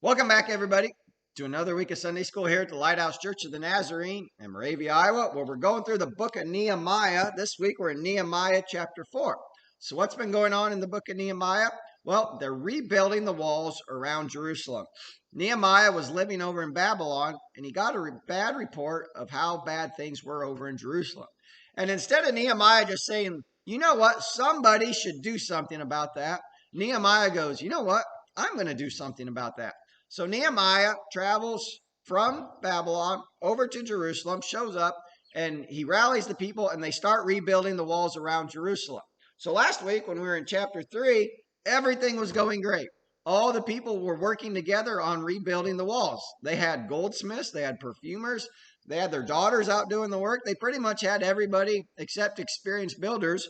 Welcome back, everybody, to another week of Sunday School here at the Lighthouse Church of the Nazarene in Moravia, Iowa, where we're going through the book of Nehemiah. This week, we're in Nehemiah chapter 4. So what's been going on in the book of Nehemiah? Well, they're rebuilding the walls around Jerusalem. Nehemiah was living over in Babylon, and he got a bad report of how bad things were over in Jerusalem. And instead of Nehemiah just saying, you know what, somebody should do something about that, Nehemiah goes, you know what, I'm going to do something about that. So Nehemiah travels from Babylon over to Jerusalem, shows up, and he rallies the people, and they start rebuilding the walls around Jerusalem. So last week, when we were in chapter 3, everything was going great. All the people were working together on rebuilding the walls. They had goldsmiths, they had perfumers, they had their daughters out doing the work. They pretty much had everybody except experienced builders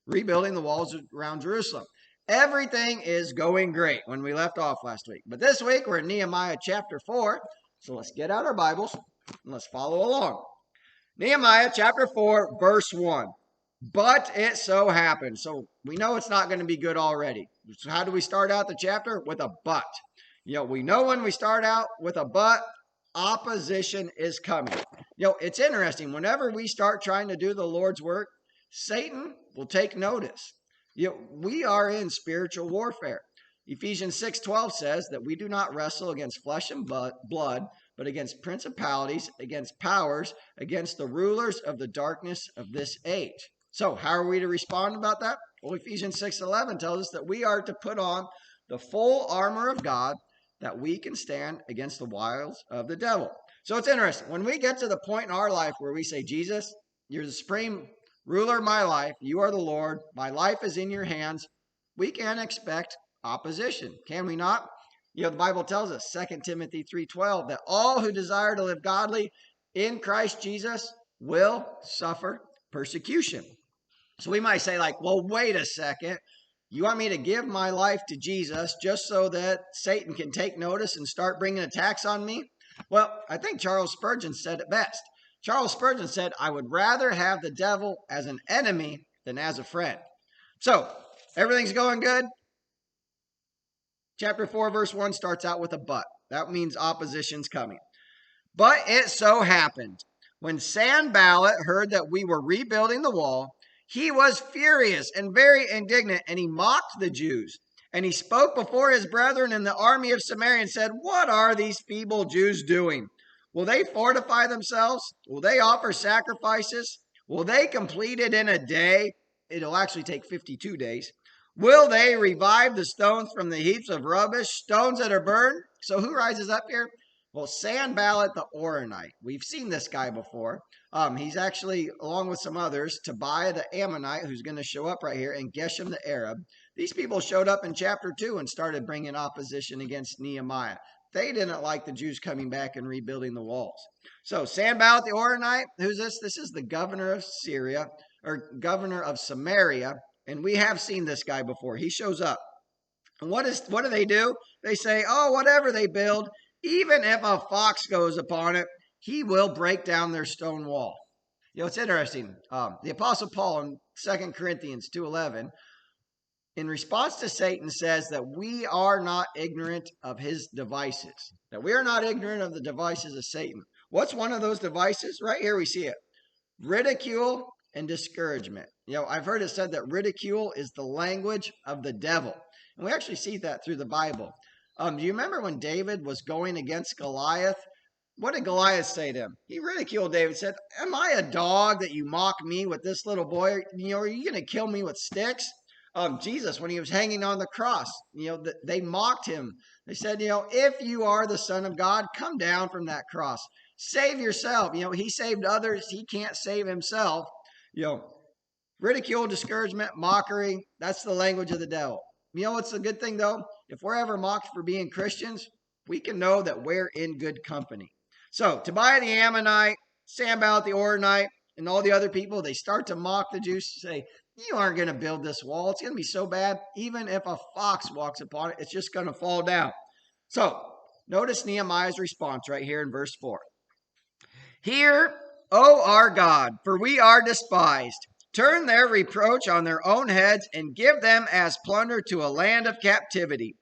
rebuilding the walls around Jerusalem. Everything is going great when we left off last week. But this week, we're in Nehemiah chapter 4. So let's get out our Bibles and let's follow along. Nehemiah chapter 4, verse 1. But it so happened. So we know it's not going to be good already. So how do we start out the chapter? With a but. We know when we start out with a but, opposition is coming. It's interesting. Whenever we start trying to do the Lord's work, Satan will take notice. We are in spiritual warfare. Ephesians 6:12 says that we do not wrestle against flesh and blood, but against principalities, against powers, against the rulers of the darkness of this age. So how are we to respond about that? Well, Ephesians 6:11 tells us that we are to put on the full armor of God that we can stand against the wiles of the devil. So it's interesting. When we get to the point in our life where we say, Jesus, you're the supreme ruler of my life, you are the Lord, my life is in your hands, we can expect opposition, can we not? The Bible tells us, 2 Timothy 3:12, that all who desire to live godly in Christ Jesus will suffer persecution. So we might say well, wait a second. You want me to give my life to Jesus just so that Satan can take notice and start bringing attacks on me? Well, I think Charles Spurgeon said it best. Charles Spurgeon said, I would rather have the devil as an enemy than as a friend. So, everything's going good. Chapter 4, verse 1 starts out with a but. That means opposition's coming. But it so happened, when Sanballat heard that we were rebuilding the wall, he was furious and very indignant, and he mocked the Jews. And he spoke before his brethren in the army of Samaria and said, what are these feeble Jews doing? Will they fortify themselves? Will they offer sacrifices? Will they complete it in a day? It'll actually take 52 days. Will they revive the stones from the heaps of rubbish, stones that are burned? So who rises up here? Well, Sanballat the Oronite. We've seen this guy before. He's actually, along with some others, Tobiah the Ammonite, who's going to show up right here, and Geshem the Arab. These people showed up in chapter 2 and started bringing opposition against Nehemiah. They didn't like the Jews coming back and rebuilding the walls. So Sanballat the Oronite, who's this? This is the governor of Syria, or governor of Samaria, and we have seen this guy before. He shows up. And what do they do? They say, oh, whatever they build, even if a fox goes upon it, he will break down their stone wall. It's interesting. The Apostle Paul in 2 Corinthians 2:11, in response to Satan, says that we are not ignorant of his devices, that we are not ignorant of the devices of Satan. What's one of those devices? Right here we see it. Ridicule and discouragement. I've heard it said that ridicule is the language of the devil. And we actually see that through the Bible. Do you remember when David was going against Goliath? What did Goliath say to him? He ridiculed David, said, am I a dog that you mock me with this little boy? Are you going to kill me with sticks? Jesus, when he was hanging on the cross, they mocked him. They said, if you are the Son of God, come down from that cross. Save yourself. He saved others. He can't save himself. Ridicule, discouragement, mockery, that's the language of the devil. What's the good thing, though? If we're ever mocked for being Christians, we can know that we're in good company. So, Tobiah the Ammonite, Sanballat the Oronite, and all the other people, they start to mock the Jews, say, you aren't going to build this wall. It's going to be so bad. Even if a fox walks upon it, it's just going to fall down. So, notice Nehemiah's response right here in verse 4. Hear, O our God, for we are despised. Turn their reproach on their own heads and give them as plunder to a land of captivity.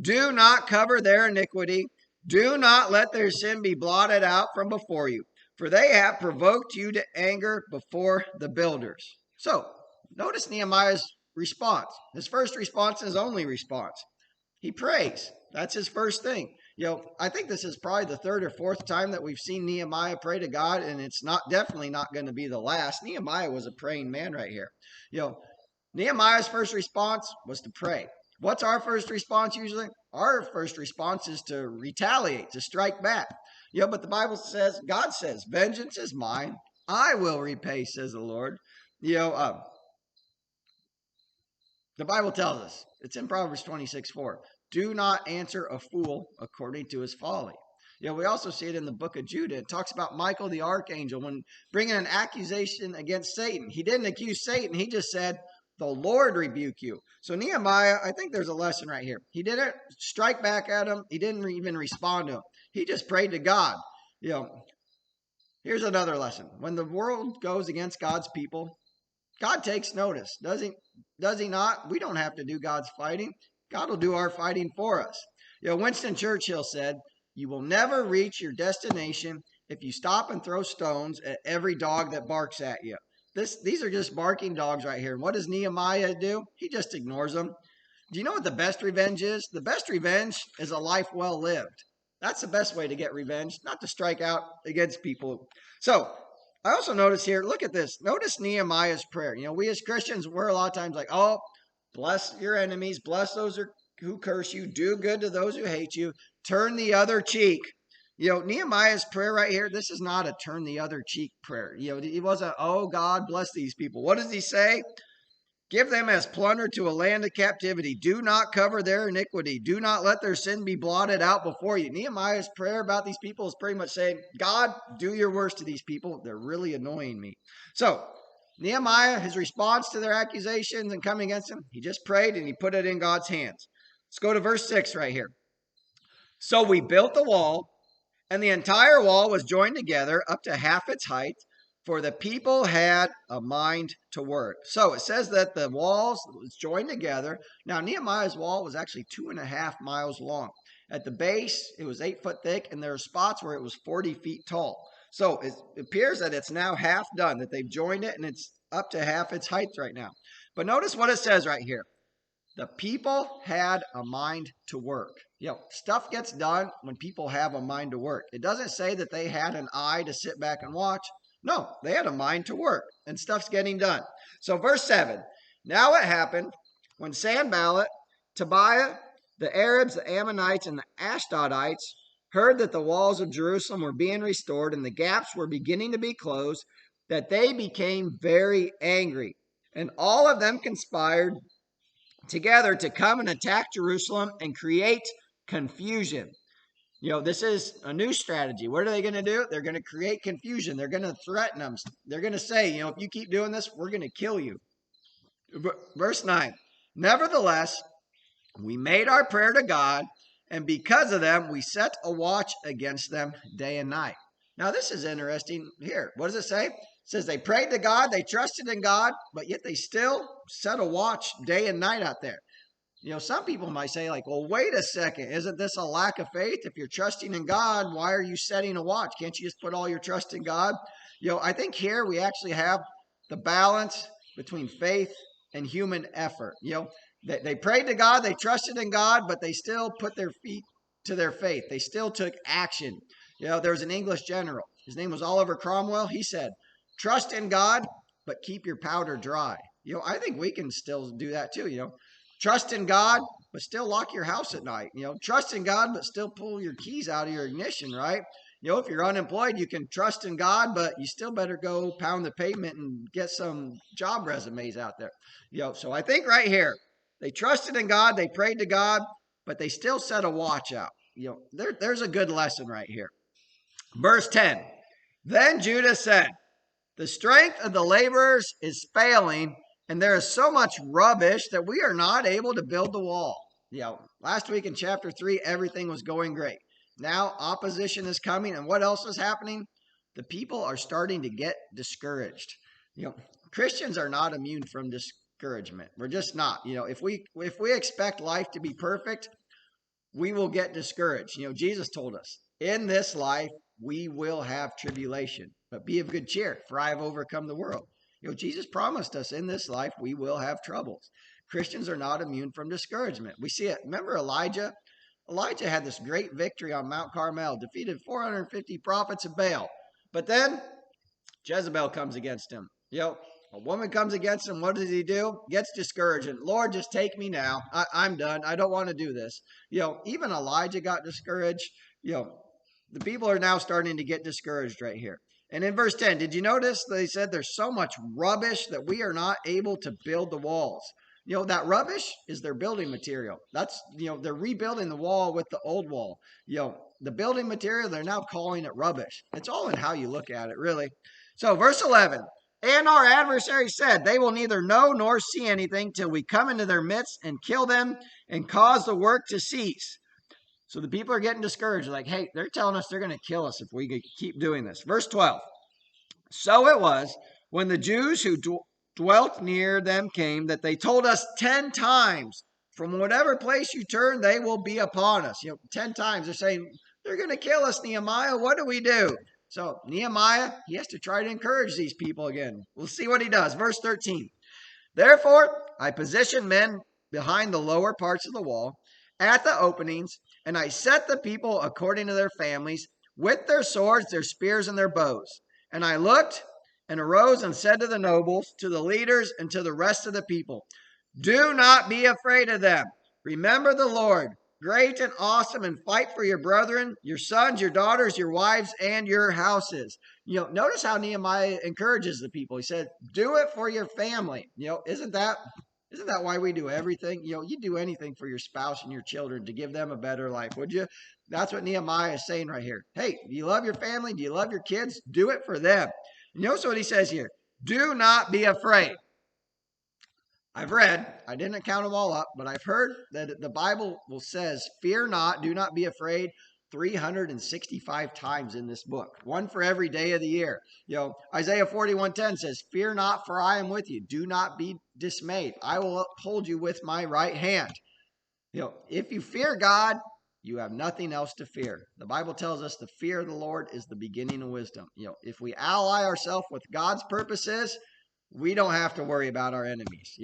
Do not cover their iniquity. Do not let their sin be blotted out from before you, for they have provoked you to anger before the builders. So, notice Nehemiah's response. His first response and his only response. He prays. That's his first thing. I think this is probably the third or fourth time that we've seen Nehemiah pray to God, and it's definitely not going to be the last. Nehemiah was a praying man right here. Nehemiah's first response was to pray. What's our first response usually? Our first response is to retaliate, to strike back. But the Bible says, God says, vengeance is mine. I will repay, says the Lord. The Bible tells us, it's in Proverbs 26:4. Do not answer a fool according to his folly. We also see it in the book of Judah. It talks about Michael the archangel when bringing an accusation against Satan. He didn't accuse Satan. He just said, the Lord rebuke you. So Nehemiah, I think there's a lesson right here. He didn't strike back at him. He didn't even respond to him. He just prayed to God. Here's another lesson. When the world goes against God's people, God takes notice. Does he not? We don't have to do God's fighting. God will do our fighting for us. Winston Churchill said, you will never reach your destination if you stop and throw stones at every dog that barks at you. These are just barking dogs right here. And what does Nehemiah do? He just ignores them. Do you know what the best revenge is? The best revenge is a life well lived. That's the best way to get revenge, not to strike out against people. So I also notice here, look at this. Notice Nehemiah's prayer. We as Christians, we're a lot of times like, oh, bless your enemies, bless those who curse you, do good to those who hate you, turn the other cheek. Nehemiah's prayer right here, this is not a turn the other cheek prayer. He wasn't, oh, God, bless these people. What does he say? Give them as plunder to a land of captivity. Do not cover their iniquity. Do not let their sin be blotted out before you. Nehemiah's prayer about these people is pretty much saying, God, do your worst to these people. They're really annoying me. So Nehemiah, his response to their accusations and coming against him, he just prayed and he put it in God's hands. Let's go to verse 6 right here. So we built the wall, and the entire wall was joined together up to half its height, for the people had a mind to work. So it says that the walls was joined together. Now, Nehemiah's wall was actually 2.5 miles long. At the base, it was 8 foot thick, and there are spots where it was 40 feet tall. So it appears that it's now half done, that they've joined it, and it's up to half its height right now. But notice what it says right here. The people had a mind to work. Stuff gets done when people have a mind to work. It doesn't say that they had an eye to sit back and watch. No, they had a mind to work, and stuff's getting done. So verse 7, now it happened when Sanballat, Tobiah, the Arabs, the Ammonites, and the Ashdodites heard that the walls of Jerusalem were being restored and the gaps were beginning to be closed, that they became very angry. And all of them conspired together to come and attack Jerusalem and create confusion. This is a new strategy. What are they going to do? They're going to create confusion. They're going to threaten them. They're going to say, if you keep doing this, we're going to kill you. Verse 9, nevertheless, we made our prayer to God, and because of them, we set a watch against them day and night. Now, this is interesting here. What does it say? It says they prayed to God, they trusted in God, but yet they still set a watch day and night out there. Some people might say like, well, wait a second. Isn't this a lack of faith? If you're trusting in God, why are you setting a watch? Can't you just put all your trust in God? I think here we actually have the balance between faith and human effort. They prayed to God, they trusted in God, but they still put their feet to their faith. They still took action. There was an English general. His name was Oliver Cromwell. He said, trust in God, but keep your powder dry. I think we can still do that too. Trust in God, but still lock your house at night. Trust in God, but still pull your keys out of your ignition, right? If you're unemployed, you can trust in God, but you still better go pound the pavement and get some job resumes out there. So I think right here, they trusted in God, they prayed to God, but they still set a watch out. There's a good lesson right here. Verse 10, then Judah said, the strength of the laborers is failing, and there is so much rubbish that we are not able to build the wall. Last week in chapter 3, everything was going great. Now opposition is coming, and what else is happening? The people are starting to get discouraged. Christians are not immune from discouragement. We're just not. If we expect life to be perfect, we will get discouraged. Jesus told us, in this life, we will have tribulation, but be of good cheer, for I have overcome the world. Jesus promised us in this life, we will have troubles. Christians are not immune from discouragement. We see it. Remember Elijah? Elijah had this great victory on Mount Carmel, defeated 450 prophets of Baal. But then Jezebel comes against him. A woman comes against him. What does he do? Gets discouraged. And Lord, just take me now. I'm done. I don't want to do this. Even Elijah got discouraged. The people are now starting to get discouraged right here. And in verse 10, did you notice they said there's so much rubbish that we are not able to build the walls? That rubbish is their building material. That's, they're rebuilding the wall with the old wall. The building material, they're now calling it rubbish. It's all in how you look at it, really. So verse 11, and our adversary said, they will neither know nor see anything till we come into their midst and kill them and cause the work to cease. So the people are getting discouraged. Like, hey, they're telling us they're going to kill us if we keep doing this. Verse 12, so it was when the Jews who dwelt near them came that they told us 10 times, from whatever place you turn, they will be upon us. 10 times they're saying, they're going to kill us, Nehemiah. What do we do? So Nehemiah, he has to try to encourage these people again. We'll see what he does. Verse 13. Therefore, I positioned men behind the lower parts of the wall at the openings, and I set the people according to their families with their swords, their spears, and their bows. And I looked and arose and said to the nobles, to the leaders, and to the rest of the people, do not be afraid of them. Remember the Lord, great and awesome, and fight for your brethren, your sons, your daughters, your wives, and your houses. Notice how Nehemiah encourages the people. He said, do it for your family. Isn't that why we do everything? You do anything for your spouse and your children to give them a better life, would you? That's what Nehemiah is saying right here. Hey, do you love your family? Do you love your kids? Do it for them. Notice what he says here. Do not be afraid. I've read, I didn't count them all up, but I've heard that the Bible says, fear not, do not be afraid, 365 times in this book, one for every day of the year. Isaiah 41:10 says, fear not, for I am with you. Do not be dismayed. I will uphold you with my right hand. If you fear God, you have nothing else to fear. The Bible tells us the fear of the Lord is the beginning of wisdom. If we ally ourselves with God's purposes, we don't have to worry about our enemies.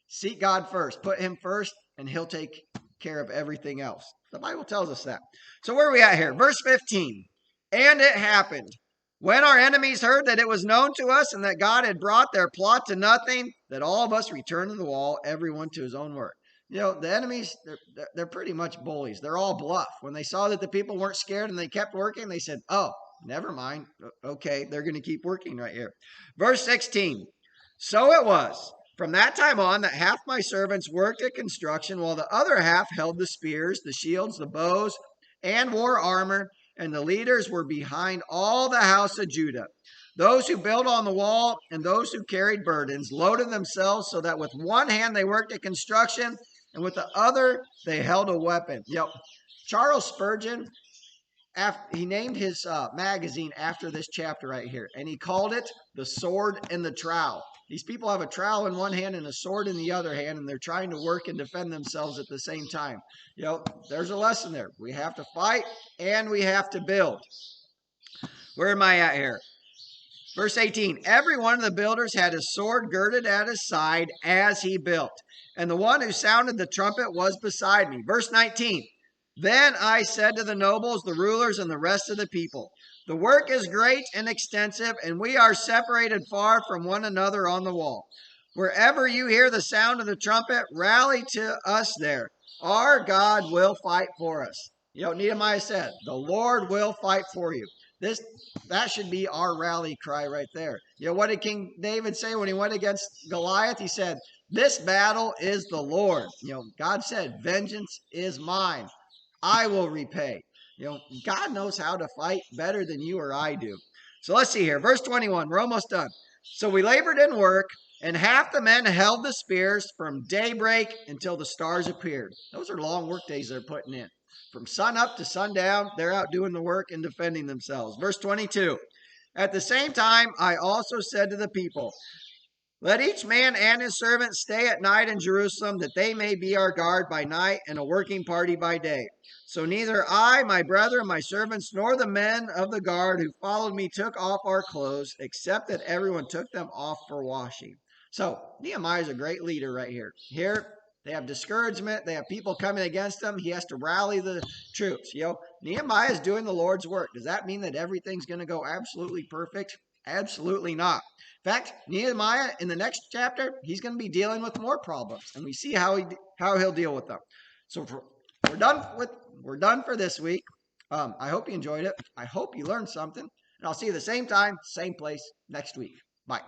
Seek God first, put him first, and he'll take care of everything else. The Bible tells us that. So where are we at here? Verse 15. And it happened, when our enemies heard that it was known to us and that God had brought their plot to nothing, that all of us returned to the wall, everyone to his own work. The enemies, they're pretty much bullies. They're all bluff. When they saw that the people weren't scared and they kept working, they said, oh, never mind. Okay, they're going to keep working right here. Verse 16. So it was from that time on that half my servants worked at construction, while the other half held the spears, the shields, the bows, and wore armor, and the leaders were behind all the house of Judah. Those who built on the wall and those who carried burdens loaded themselves so that with one hand they worked at construction, and with the other they held a weapon. Charles Spurgeon, he named his magazine after this chapter right here, and he called it The Sword and the Trowel. These people have a trowel in one hand and a sword in the other hand, and they're trying to work and defend themselves at the same time. There's a lesson there. We have to fight and we have to build. Where am I at here? Verse 18, every one of the builders had his sword girded at his side as he built, and the one who sounded the trumpet was beside me. Verse 19, then I said to the nobles, the rulers, and the rest of the people, the work is great and extensive, and we are separated far from one another on the wall. Wherever you hear the sound of the trumpet, rally to us there. Our God will fight for us. Nehemiah said, the Lord will fight for you. That should be our rally cry right there. What did King David say when he went against Goliath? He said, this battle is the Lord. God said, vengeance is mine. I will repay. God knows how to fight better than you or I do. So let's see here. Verse 21, we're almost done. So we labored in work, and half the men held the spears from daybreak until the stars appeared. Those are long work days they're putting in. From sun up to sundown, they're out doing the work and defending themselves. Verse 22, at the same time, I also said to the people, Let each man and his servant stay at night in Jerusalem, that they may be our guard by night and a working party by day. So neither I, my brethren, my servants, nor the men of the guard who followed me took off our clothes, except that everyone took them off for washing. So Nehemiah is a great leader right here. Here they have discouragement. They have people coming against them. He has to rally the troops. Nehemiah is doing the Lord's work. Does that mean that everything's going to go absolutely perfect? Absolutely not. In fact, Nehemiah in the next chapter, he's going to be dealing with more problems, and we see how he'll deal with them. So we're done for this week. I hope you enjoyed it. I hope you learned something, and I'll see you the same time, same place next week. Bye.